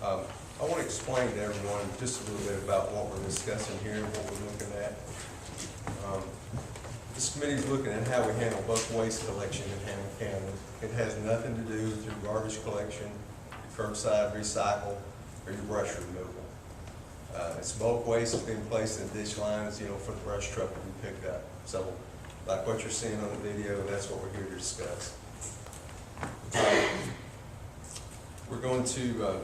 I want to explain to everyone just a little bit about what we're discussing here and what we're looking at. This committee is looking at how we handle bulk waste collection in Hamilton County. It has nothing to do with your garbage collection, your curbside recycle, or your brush removal. It's bulk waste that's being placed in ditch lines, you know, for the brush truck to be picked up. So, like what you're seeing on the video, that's what we're here to discuss. We're going to,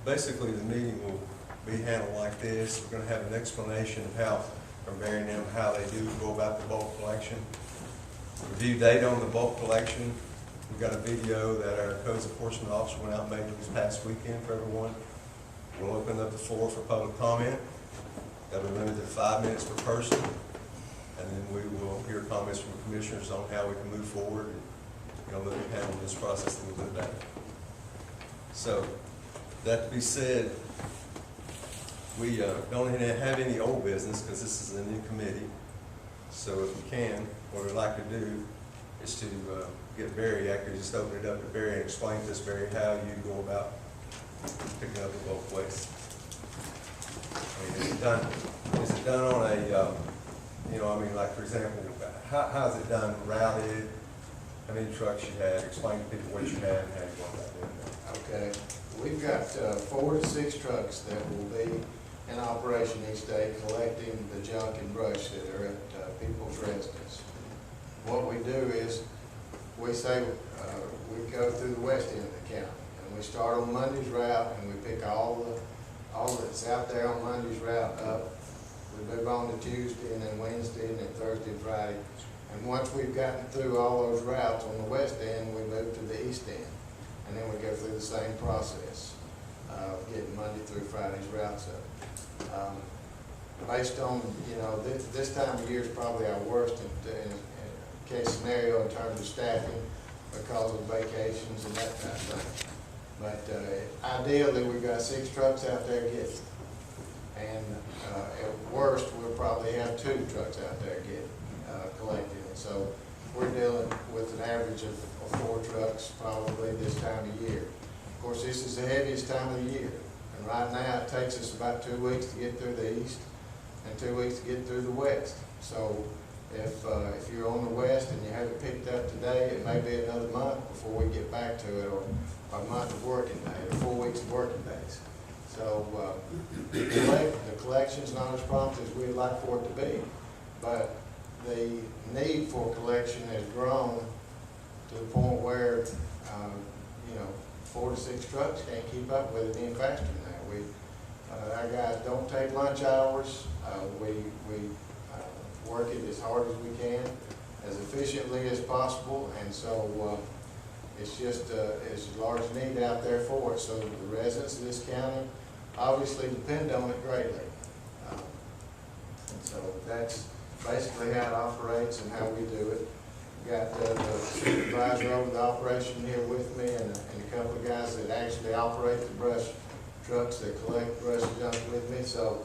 basically the meeting will be handled like this. We're going to have an explanation of how, from Barry and them, how they do go about the bulk collection. Review data on the bulk collection. We've got a video that our codes enforcement officer went out and made this past weekend for everyone. We'll open up the floor for public comment. That'll be limited to 5 minutes per person. And then we will hear comments from the commissioners on how we can move forward and, you know, look at handling this process a little bit better. So, that to be said, we don't have any old business because this is a new committee. So if we can, what we'd like to do is to get Barry, actually just open it up to Barry and explain to us, Barry, how you go about picking up the bulk waste. I mean, is it done on a, you know, I mean, like for example, how is it done, routed, how many trucks you had, explain to people what you had and how you go about doing that. Okay, we've got 4 to 6 trucks that will be in operation each day collecting the junk and brush that are at people's residences. What we do is we say we go through the west end of the county, and we start on Monday's route, and we pick all that's out there on Monday's route up. We move on to Tuesday, and then Wednesday, and then Thursday and Friday. And once we've gotten through all those routes on the west end, we move to the east end. And then we go through the same process, getting Monday through Friday's routes up. Based on, you know, this time of year is probably our worst in case scenario in terms of staffing because of vacations and that kind of thing. But ideally, we've got 6 trucks out there getting. And at worst, we'll probably have 2 trucks out there getting, collecting. So we're dealing with an average of 4 trucks probably this time of year. Of course, this is the heaviest time of the year. And right now, it takes us about 2 weeks to get through the east and 2 weeks to get through the west. So if you're on the west and you have it picked up today, it may be another month before we get back to it, or a month of working days, or 4 weeks of working days. So the collection's not as prompt as we'd like for it to be, but the need for collection has grown to the point where, you know, 4 to 6 trucks can't keep up with it any faster than that. Our guys don't take lunch hours. We work it as hard as we can, as efficiently as possible, and so it's just it's a large need out there for it. So the residents of this county obviously depend on it greatly. And so that's basically how it operates and how we do it. Got the supervisor over the operation here with me, and a couple of guys that actually operate the brush trucks that collect brush and junk with me, so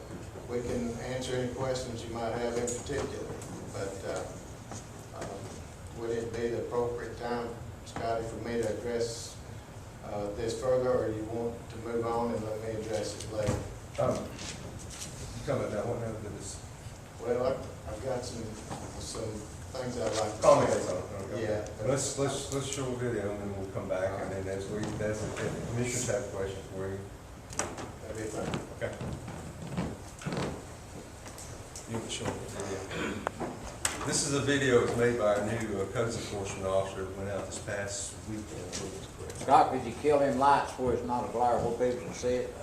we can answer any questions you might have in particular. But would it be the appropriate time, Scotty, for me to address this further, or you want to move on and let me address it later? Come about that one, Well, I've got some things I'd like to comments say. on it. Yeah. Let's show a video and then we'll come back, and then if the commissioners have questions for you. That'd be fine. Okay. You can show the video. This is a video that was made by our new codes enforcement officer that went out this past weekend. Scott, could you kill them lights where it's not a glare where people can see it?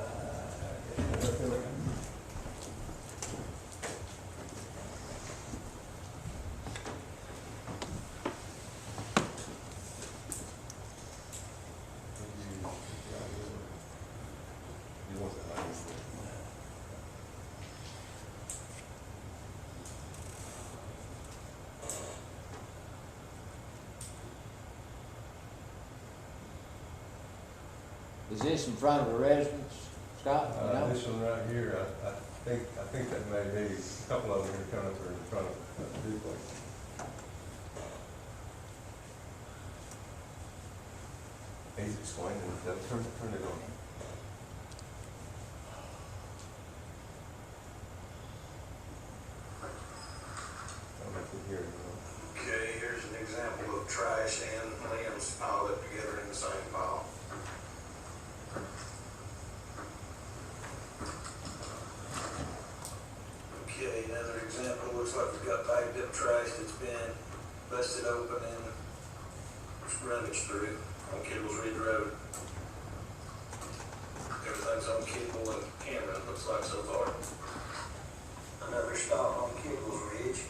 Is this in front of the residence, Scott? You know? This one right here, I think that may be, a couple of them are coming up in front of the duplex. He's explaining it, turn it on. frontage through on Kittle's Ridge Road. Everything's on Kittle and Cameron, looks like so far. Another stop on Kittle's Ridge.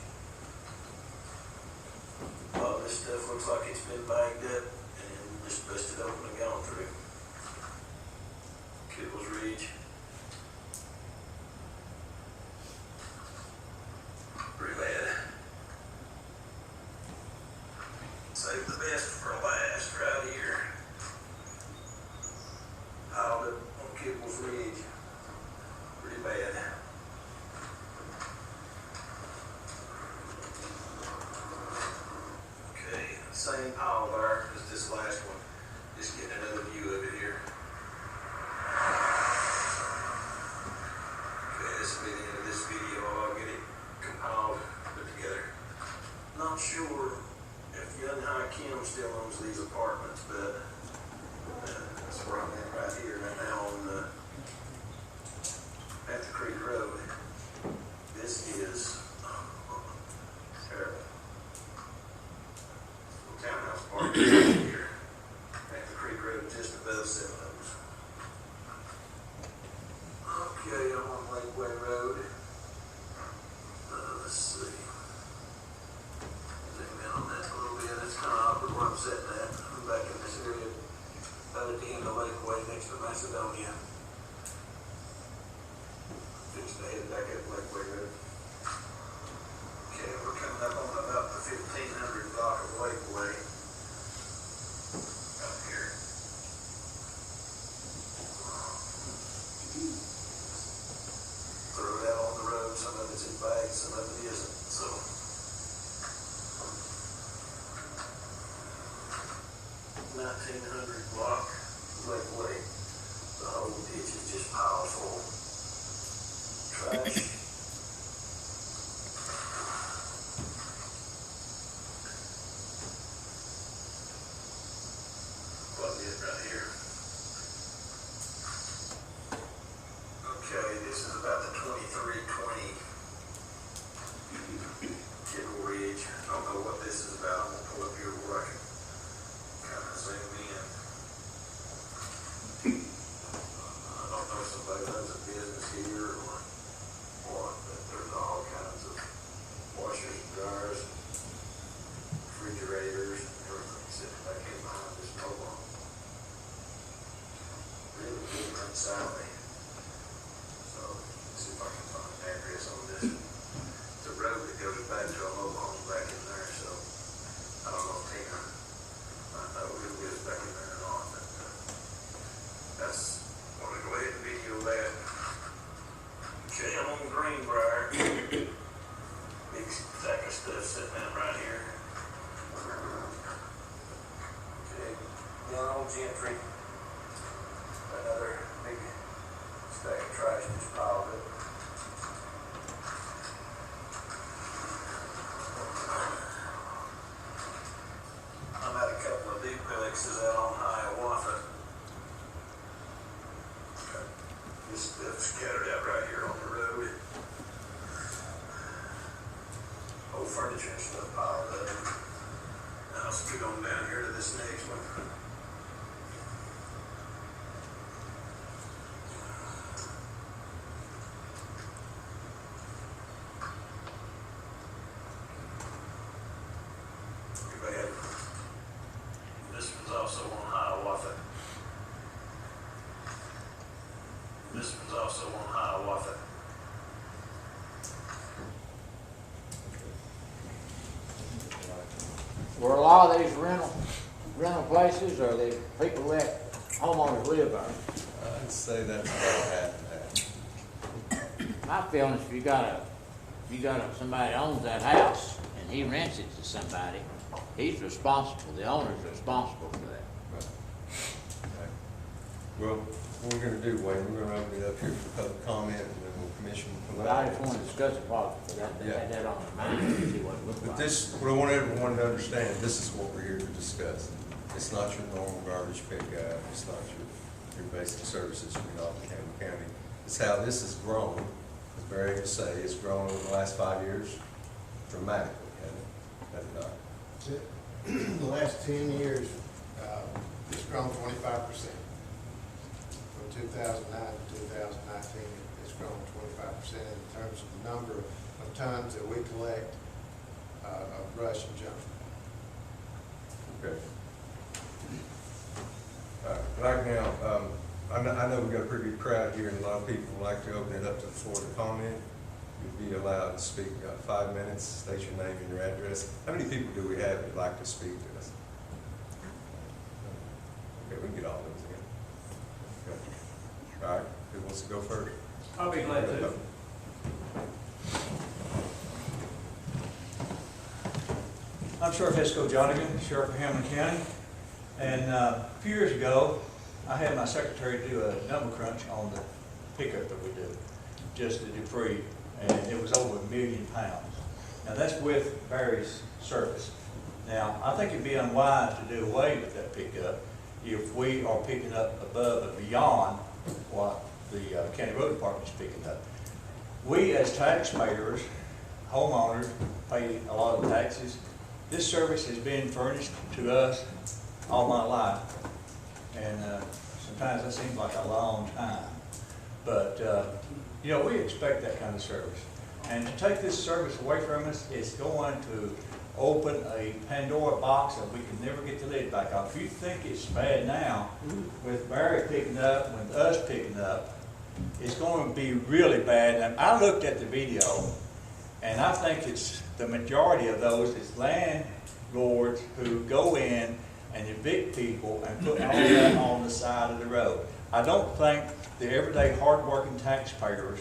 All this stuff looks like it's been bagged up and just busted open and gone through. Kittle's Ridge. Pretty bad. Save the best for last right here. Piled up on Kittle's Ridge. Pretty bad. Okay, same pile there as this last one. Just getting another view of it here. Okay, this will be the end of this video. I'll get it compiled, put together. Not sure if young High Kim still owns these apartments, but that's where I'm at right here right now on at the Creek Road. This is terrible. Townhouse park is right here at the Creek Road, just above 7 Oaks. Okay, I'm on Lakeway Road. Let's see. Zoom in on that a little bit. It's kind of awkward where I'm sitting at. I'm back in this area, out at the end of Lakeway next to Macedonia. Fixing to head back up Lakeway Road. Okay, we're coming up on about the 1500 block of Lakeway. Out here. Throw it out on the road. Some of it's in bags, some of it isn't. So. 1900 block Lakeway. The whole ditch is just piled full. Trash. Plug it right here. Okay, this is about the 2320 Kittle Ridge. I don't know what this is about. I'm gonna pull up here where I can kind of zoom in. I don't know if somebody runs a business here or what, but there's all kinds of washers and dryers, refrigerators, and everything sitting back in behind this mobile home. Really good inside me. So, let's see if I can find an address on this. It's a road that goes back to a mobile home back in there, so I don't know if Tina, I know who lives back in there or not, but that's, I want to go ahead and video that. Okay, I'm on Greenbrier. Big stack of stuff sitting out right here. Okay, down on Gentry. Another big stack of trash just piled up. I'm at a couple of duplexes out on Hiawatha. Okay. This stuff scattered out right here on the road. Old furniture and stuff piled up. Now let's get on down here to this next one. Bad. This one's also on Hiawatha. This one's also on Hiawatha. Were a lot of these rental places, or the people that homeowners live there? I'd say that's about half and half. My feeling is if you got somebody that owns that house and he rents it to somebody, he's responsible, the owner's responsible for that. Right. Okay. Well, what we're gonna do, Wayne, we're gonna open it up here for public comment, and then we'll commission. But I just want to discuss it probably, because I had that on my mind, to see what it looked But like. this, what I want everyone to understand, this is what we're here to discuss. It's not your normal garbage pickup, it's not your basic services from Campbell County. It's how this has grown, as Barry would say, it's grown over the last 5 years dramatically, hasn't it? Has it not? The last 10 years, grown 25%. From 2009 to 2019, it's grown 25% in terms of the number of tons that we collect of brush and junk. Okay. Right now, I know we've got a pretty big crowd here, and a lot of people would like to open it up to the floor to comment. You'll be allowed to speak 5 minutes, state your name and your address. How many people do we have that'd like to speak to us? Okay, we can get all those in. Okay. All right, who wants to go first? I'll be glad to. I'm Sheriff Esco Jonigan, Sheriff of Hamlin County. And a few years ago, I had my secretary do a number crunch on the pickup that we do, just the debris, and it was over 1 million pounds. Now that's with Barry's service. Now, I think it'd be unwise to do away with that pickup if we are picking up above and beyond what the county road department is picking up. We as taxpayers, homeowners, pay a lot of taxes. This service has been furnished to us all my life, and sometimes that seems like a long time. But, you know, we expect that kind of service. And to take this service away from us is going to open a Pandora box that we can never get the lid back on. If you think it's bad now, with Barry picking up, with us picking up, it's going to be really bad. And I looked at the video, and I think it's the majority of those is landlords who go in and evict people and put all that on the side of the road. I don't think the everyday hardworking taxpayers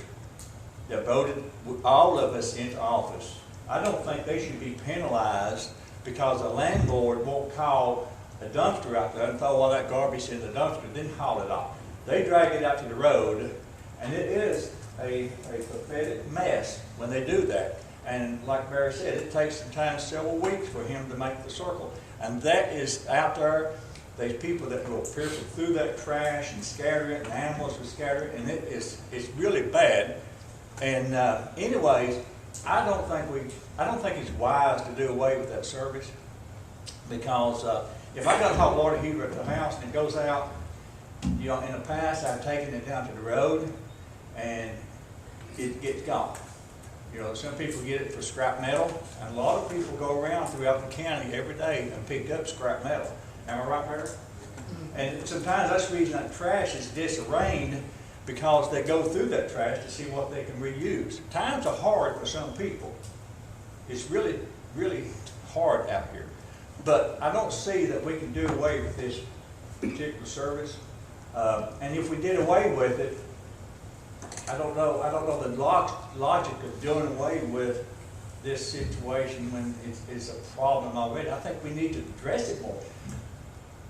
that voted all of us into office, I don't think they should be penalized because a landlord won't call a dumpster out there and throw all that garbage in the dumpster, then haul it off. They drag it out to the road, and it is a pathetic mess when they do that. And like Barry said, it takes sometimes several weeks for him to make the circle. And that is out there. There's people that will pierce through that trash and scatter it, and animals will scatter it, and it's really bad. And anyways, I don't think it's wise to do away with that service, because if I got a hot water heater at the house and it goes out, you know, in the past I've taken it down to the road and it gets gone. You know, some people get it for scrap metal, and a lot of people go around throughout the county every day and pick up scrap metal. Am I right, Barry? And sometimes that's the reason that trash is disarranged, because they go through that trash to see what they can reuse. Times are hard for some people. It's really, really hard out here. But I don't see that we can do away with this particular service. And if we did away with it, I don't know the logic of doing away with this situation when it's a problem already. I think we need to address it more.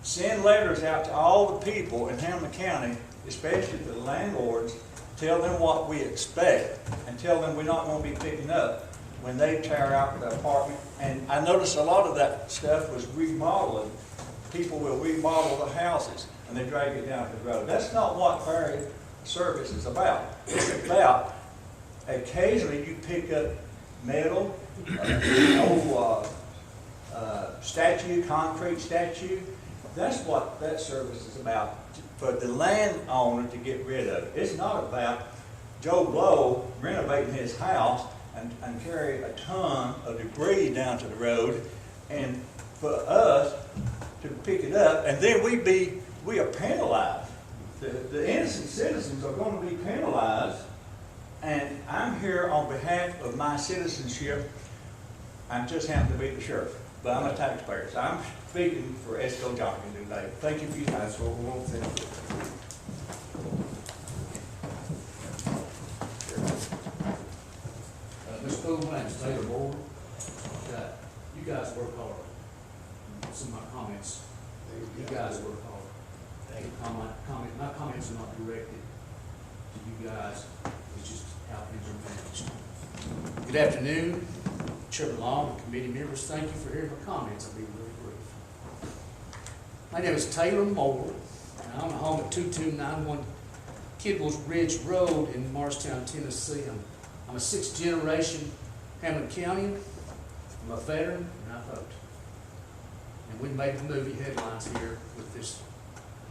Send letters out to all the people in Hamlin County, especially the landlords, tell them what we expect and tell them we're not going to be picking up when they tear out the apartment. And I noticed a lot of that stuff was remodeling. People will remodel the houses and they drag it down the road. That's not what Barry service is about. It's about occasionally you pick up metal, old statue, concrete statue. That's what that service is about, for the landowner to get rid of it. It's not about Joe Blow renovating his house and carry a ton of debris down to the road, and for us to pick it up, and then we are penalized. The innocent citizens are going to be penalized, and I'm here on behalf of my citizenship. I just happen to be the sheriff, but I'm a taxpayer, so I'm speaking for Esco Johnson today. Thank you for your time. That's what we want to do. Mr. Boone, my name's Taylor Moore. You guys work hard. Some of my comments, you guys work hard. My comments are not directed to you guys, it's just how things are managed. Good afternoon, Chairman Long and committee members. Thank you for hearing my comments. I'll be really brief. My name is Taylor Moore, and I'm at home at 2291 Kidwell's Ridge Road in Morristown, Tennessee. I'm a sixth generation Hamlin County. I'm a veteran, and I vote. And we made the movie headlines here with this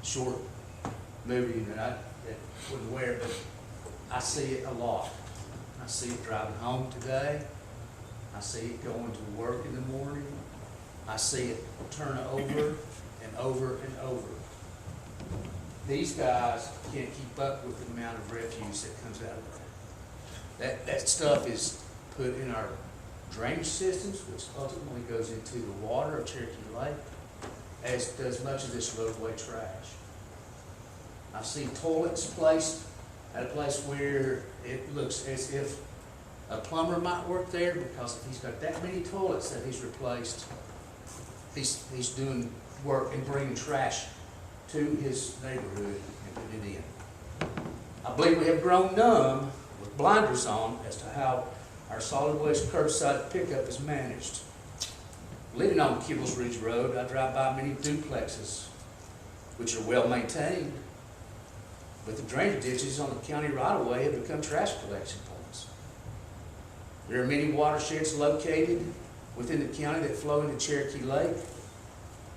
short movie that I wouldn't wear, but I see it a lot. I see it driving home today. I see it going to work in the morning. I see it turn over and over and over. These guys can't keep up with the amount of refuse that comes out of there. That stuff is put in our drainage systems, which ultimately goes into the water of Cherokee Lake, as does much of this roadway trash. I've seen toilets placed at a place where it looks as if a plumber might work there, because if he's got that many toilets that he's replaced, he's doing work and bringing trash to his neighborhood and putting it in. I believe we have grown numb with blinders on as to how our solid waste curbside pickup is managed. Living on Kibbles Ridge Road, I drive by many duplexes, which are well maintained, but the drainage ditches on the county right-of-way have become trash collection points. There are many watersheds located within the county that flow into Cherokee Lake.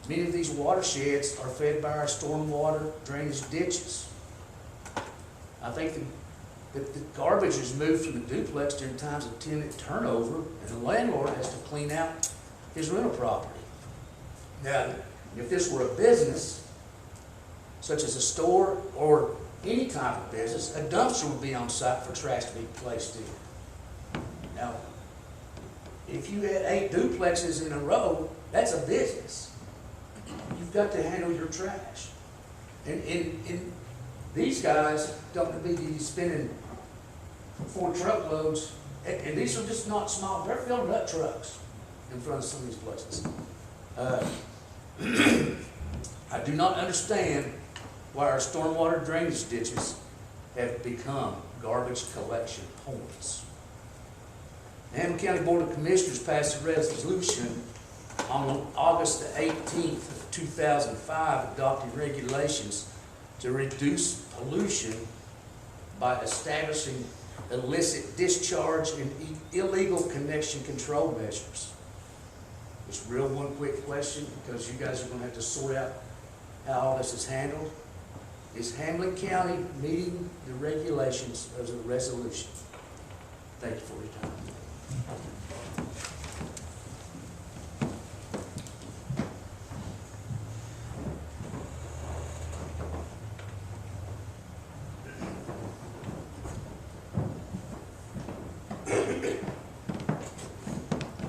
Many of these watersheds are fed by our stormwater drainage ditches. I think that the garbage is moved from the duplex during times of tenant turnover, and the landlord has to clean out his rental property. Now, if this were a business, such as a store or any type of business, a dumpster would be on site for trash to be placed in. Now, if you had 8 duplexes in a row, that's a business. You've got to handle your trash. And these guys don't need to be spending 4 truckloads, and these are just not small, they're filling up trucks in front of some of these places. I do not understand why our stormwater drainage ditches have become garbage collection points. The Hamilton County Board of Commissioners passed a resolution on August the 18th of 2005 adopting regulations to reduce pollution by establishing illicit discharge and illegal connection control measures. Just real one quick question, because you guys are going to have to sort out how all this is handled. Is Hamlin County meeting the regulations of the resolution? Thank you for your time.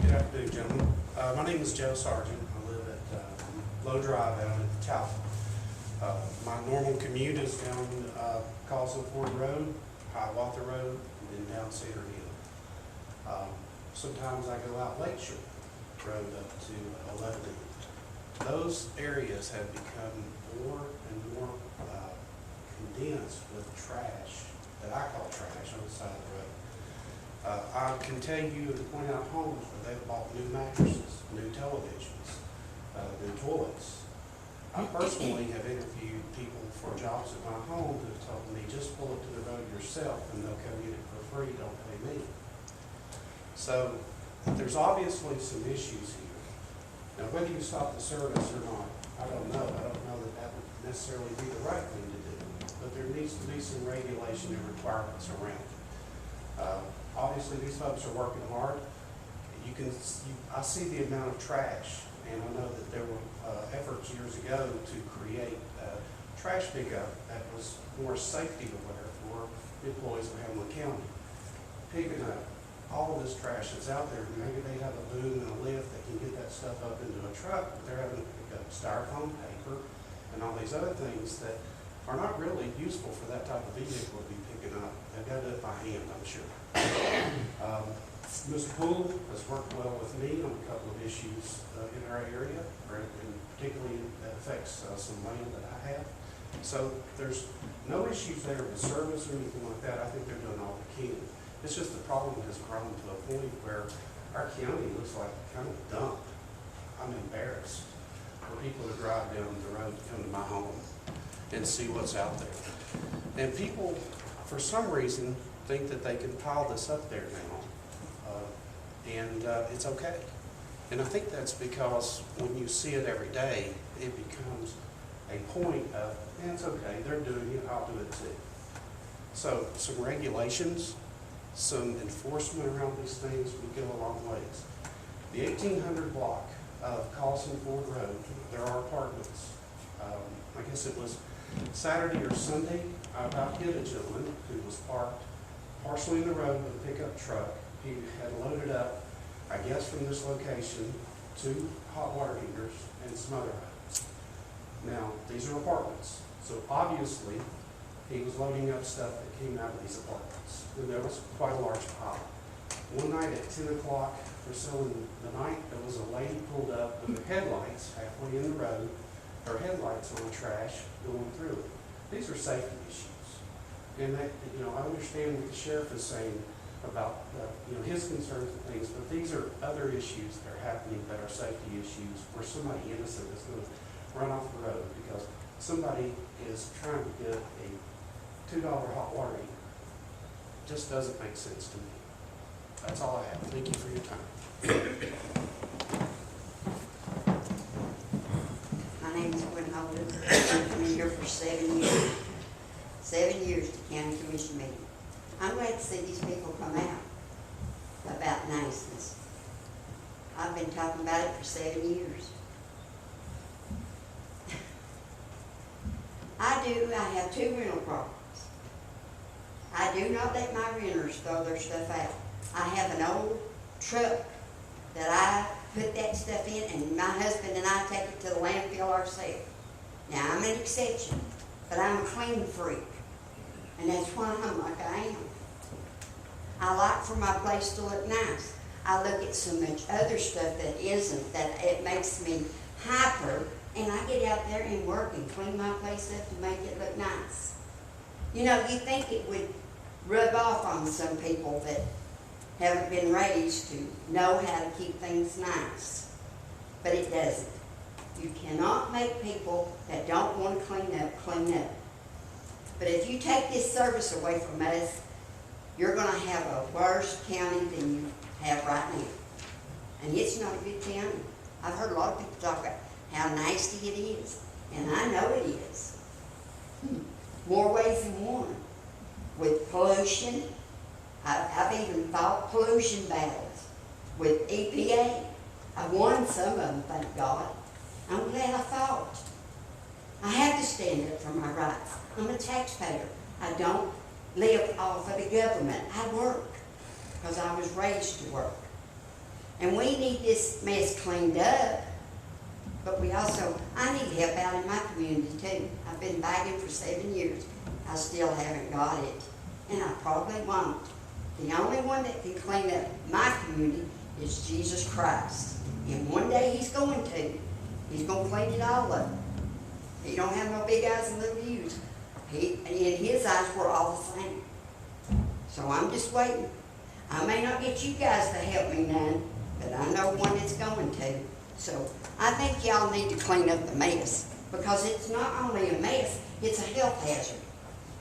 Good afternoon, gentlemen. My name is Joe Sargent. I live at Low Drive out at Talcott. My normal commute is down Causal Ford Road, Hiawatha Road, and then down Cedar Hill. Sometimes I go out Lakeshore Road up to 11. Those areas have become more and more condensed with trash that I call trash on the side of the road. I can tell you to point out homes where they've bought new mattresses, new televisions, new toilets. I personally have interviewed people for jobs at my home who have told me, just pull it to the road yourself and they'll come get it for free, don't pay me. So there's obviously some issues here. Now, whether you stop the service or not, I don't know. I don't know that that would necessarily be the right thing to do, but there needs to be some regulation and requirements around it. Obviously, these folks are working hard. I see the amount of trash, and I know that there were efforts years ago to create trash pickup that was more safety aware for employees of Hamlin County. Picking up all of this trash that's out there, maybe they have a boom and a lift that can get that stuff up into a truck, but they're having to pick up styrofoam, paper, and all these other things that are not really useful for that type of vehicle to be picking up. They've got to do it by hand, I'm sure. Mr. Poole has worked well with me on a couple of issues in our area, and particularly that affects some land that I have. So there's no issues there with service or anything like that. I think they're doing all they can. It's just the problem has grown to a point where our county looks like kind of a dump. I'm embarrassed for people to drive down the road to come to my home and see what's out there. And people, for some reason, think that they can pile this up there now, and it's okay. And I think that's because when you see it every day, it becomes a point of and it's okay, they're doing it, I'll do it too. So some regulations, some enforcement around these things would go a long ways. The 1800 block of Carlson Ford Road, there are apartments. I guess it was Saturday or Sunday, I about hit a gentleman who was parked partially in the road with a pickup truck. He had loaded up, I guess from this location, 2 hot water heaters and some other items. Now, these are apartments, so obviously he was loading up stuff that came out of these apartments. And there was quite a large pile. One night at 10 o'clock or so in the night, there was a lady pulled up with her headlights halfway in the road, her headlights on the trash going through it. These are safety issues. And that, I understand what the sheriff is saying about, his concerns and things, but these are other issues that are happening that are safety issues where somebody innocent is going to run off the road because somebody is trying to get a $2 hot water heater. Just doesn't make sense to me. That's all I have. Thank you for your time. My name is Gwen Holden. I've been here for 7 years. 7 years to county commission meeting. I'm glad to see these people come out about niceness. I've been talking about it for 7 years. I have 2 rental properties. I do not let my renters throw their stuff out. I have an old truck that I put that stuff in, and my husband and I take it to the landfill ourselves. Now, I'm an exception, but I'm a clean freak, and that's why I'm like I am. I like for my place to look nice. I look at so much other stuff that isn't, that it makes me hyper, and I get out there and work and clean my place up to make it look nice. You think it would rub off on some people that haven't been raised to know how to keep things nice, but it doesn't. You cannot make people that don't want to clean up. But if you take this service away from us, you're going to have a worse county than you have right now. And it's not a good county. I've heard a lot of people talk about how nasty it is, and I know it is. More ways than one. With pollution, I've even fought pollution battles with EPA. I won some of them, thank God. I'm glad I fought. I have to stand up for my rights. I'm a taxpayer. I don't live off of the government. I work because I was raised to work. And we need this mess cleaned up, but I need help out in my community too. I've been begging for 7 years. I still haven't got it, and I probably won't. The only one that can clean up my community is Jesus Christ. And one day He's going to. He's going to clean it all up. He don't have no big eyes and little U's. In His eyes, we're all the same. So I'm just waiting. I may not get you guys to help me none, but I know one that's going to. So I think y'all need to clean up the mess, because it's not only a mess, it's a health hazard.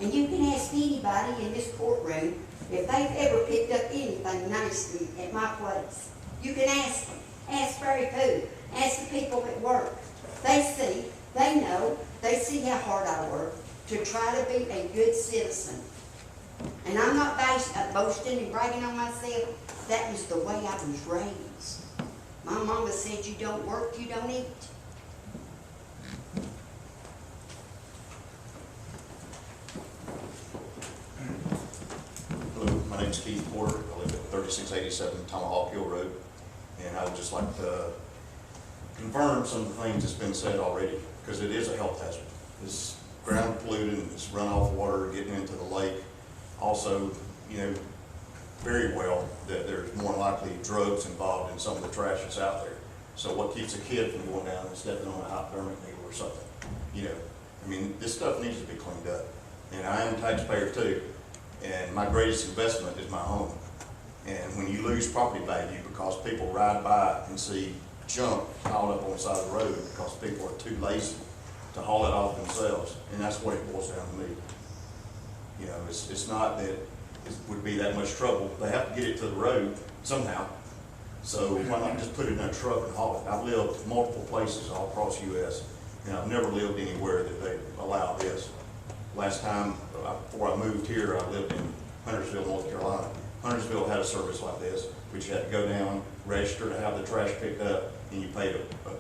And you can ask anybody in this courtroom if they've ever picked up anything nice at my place. You can ask them. Ask Barry Pooh. Ask the people that work. They see, they know, they see how hard I work to try to be a good citizen. And I'm not boasting and bragging on myself. That was the way I was raised. My mama said, you don't work, you don't eat. Hello, my name's Keith Porter. I live at 3687 Tomahawk Hill Road. And I would just like to confirm some of the things that's been said already, because it is a health hazard. This ground polluting, this runoff water getting into the lake. Also, very well that there's more likely drugs involved in some of the trash that's out there. So what keeps a kid from going down and stepping on a hypodermic needle or something? This stuff needs to be cleaned up. And I am a taxpayer too. And my greatest investment is my home. And when you lose property value because people ride by and see junk piled up on the side of the road because people are too lazy to haul it off themselves, and that's what it boils down to me. It's not that it would be that much trouble. They have to get it to the road somehow. So why not just put it in a truck and haul it? I've lived multiple places all across the U.S., And I've never lived anywhere that they allow this. Last time, before I moved here, I lived in Huntersville, North Carolina. Huntersville had a service like this, which you had to go down, register to have the trash picked up, and you paid a